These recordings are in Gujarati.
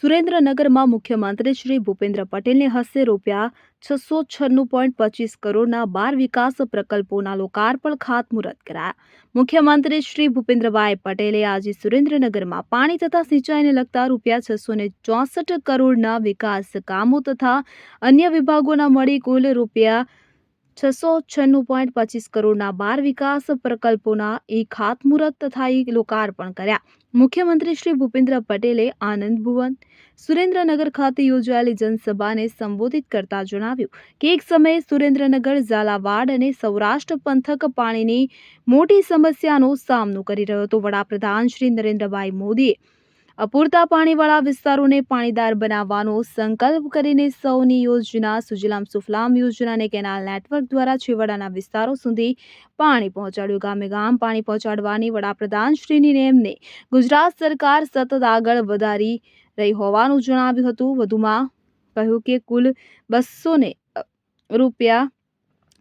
સુરેન્દ્રનગરમાં મુખ્યમંત્રી શ્રી ભૂપેન્દ્ર પટેલને હસ્તે ₹696.25 કરોડના 12 વિકાસ પ્રકલ્પોના લોકાર્પણ ખાતમુહૂર્ત કરાયા। મુખ્યમંત્રી શ્રી ભૂપેન્દ્રભાઈ પટેલે આજે સુરેન્દ્રનગરમાં પાણી તથા સિંચાઈને લગતા ₹664 કરોડના વિકાસ કામો તથા અન્ય વિભાગોના મળી કુલ ₹696.25 કરોડના 12 વિકાસ પ્રકલ્પોના ખાતમુહૂર્ત તથા લોકાર્પણ કર્યા। મુખ્યમંત્રી શ્રી ભૂપેન્દ્ર પટેલે આનંદ ભુવન સુરેન્દ્રનગર ખાતે યોજાયેલી જનસભાને સંબોધિત કરતા જણાવ્યું કે એક સમયે સુરેન્દ્રનગર, ઝાલાવાડ અને સૌરાષ્ટ્ર પંથક પાણીની મોટી સમસ્યાનો સામનો કરી રહ્યો હતો। વડાપ્રધાન શ્રી નરેન્દ્રભાઈ મોદીએ અપૂરતા પાણીવાળા વિસ્તારોને પાણીદાર બનાવવાનો સંકલ્પ કરીને સૌની યોજના સુજલામ સુફલામ યોજના અને કેનાલ નેટવર્ક દ્વારા છેવાડાના વિસ્તારો સુધી પાણી પહોંચાડ્યું। ગામે ગામ પાણી પહોંચાડવાની વડાપ્રધાનશ્રીની નેમને ગુજરાત સરકાર સતત આગળ વધારી રહી હોવાનું જણાવ્યું હતું। વધુમાં કહ્યું કે કુલ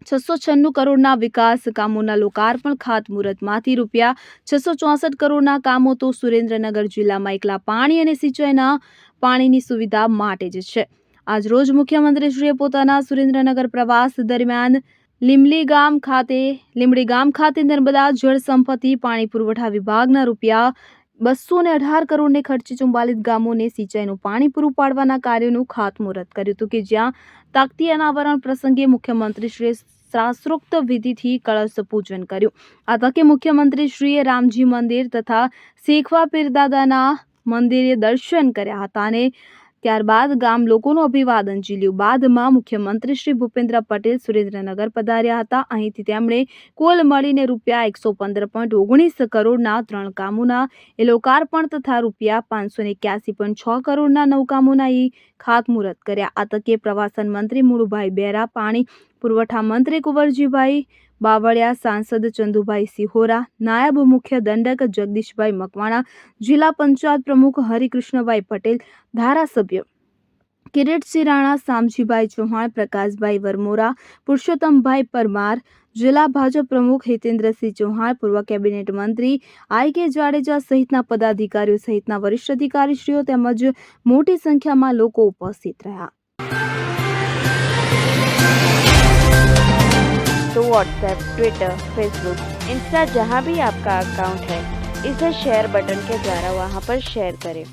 ₹696 કરોડના વિકાસ કામોના લોકાર્પણ ખાતમુહૂર્તમાંથી ₹664 કરોડના કામો તો સુરેન્દ્રનગર જિલ્લામાં એકલા પાણી અને સિંચાઈના પાણીની સુવિધા માટે જ છે। આજરોજ મુખ્યમંત્રીશ્રીએ પોતાના સુરેન્દ્રનગર પ્રવાસ દરમિયાન લીંબડી ગામ ખાતે નર્મદા જળ સંપત્તિ પાણી પુરવઠા વિભાગના ₹218 કરોડને ખર્ચે 44 ગામોને સિંચાઈનું પાણી પૂરું પાડવાના કાર્યોનું ખાતમુહૂર્ત કર્યું હતું કે જ્યાં તાકતી અનાવરણ પ્રસંગે મુખ્યમંત્રીશ્રીએ શાસ્ત્રોક્ત વિધિથી કળશ પૂજન કર્યું। આ તકે મુખ્યમંત્રીશ્રીએ રામજી મંદિર તથા શેખવા પીરદાદાના મંદિરે દર્શન કર્યા હતા અને ત્યારબાદ ગામ લોકોનું અભિવાદન ઝીલ્યું। બાદમાં મુખ્યમંત્રી શ્રી ભૂપેન્દ્ર પટેલ સુરેન્દ્રનગર પધાર્યા હતા। અહીંથી તેમણે કુલ મળીને ₹515.19 કરોડના 3 કામોના લોકાર્પણ તથા ₹581.6 કરોડના 9 કામોના ખાતમુહૂર્ત કર્યા। આ તકે પ્રવાસન મંત્રી મુળુભાઈ બેરા, પાણી પુરવઠા મંત્રી કુંવરજીભાઈ બાવળિયા, સાંસદ ચંદુભાઈ સિહોરા, નાયબ મુખ્ય દંડક જગદીશભાઈ મકવાણા, જિલ્લા પંચાયત પ્રમુખ હરિકૃષ્ણભાઈ પટેલ, ધારાસભ્ય કિરીટસિંહ રાણા, શામજીભાઈ ચૌહાણ, પ્રકાશભાઈ વરમોરા, પુરુષોત્તમભાઈ પરમાર, જિલ્લા ભાજપ પ્રમુખ હિતેન્દ્રસિંહ ચૌહાણ, પૂર્વ કેબિનેટ મંત્રી I.K. જાડેજા સહિતના પદાધિકારીઓ સહિતના વરિષ્ઠ અધિકારીશ્રીઓ તેમજ મોટી સંખ્યામાં લોકો ઉપસ્થિત રહ્યા। तो व्हाट्सएप, ट्विटर, फेसबुक, इंस्टा जहाँ भी आपका अकाउंट है, इसे शेयर बटन के द्वारा वहाँ पर शेयर करें।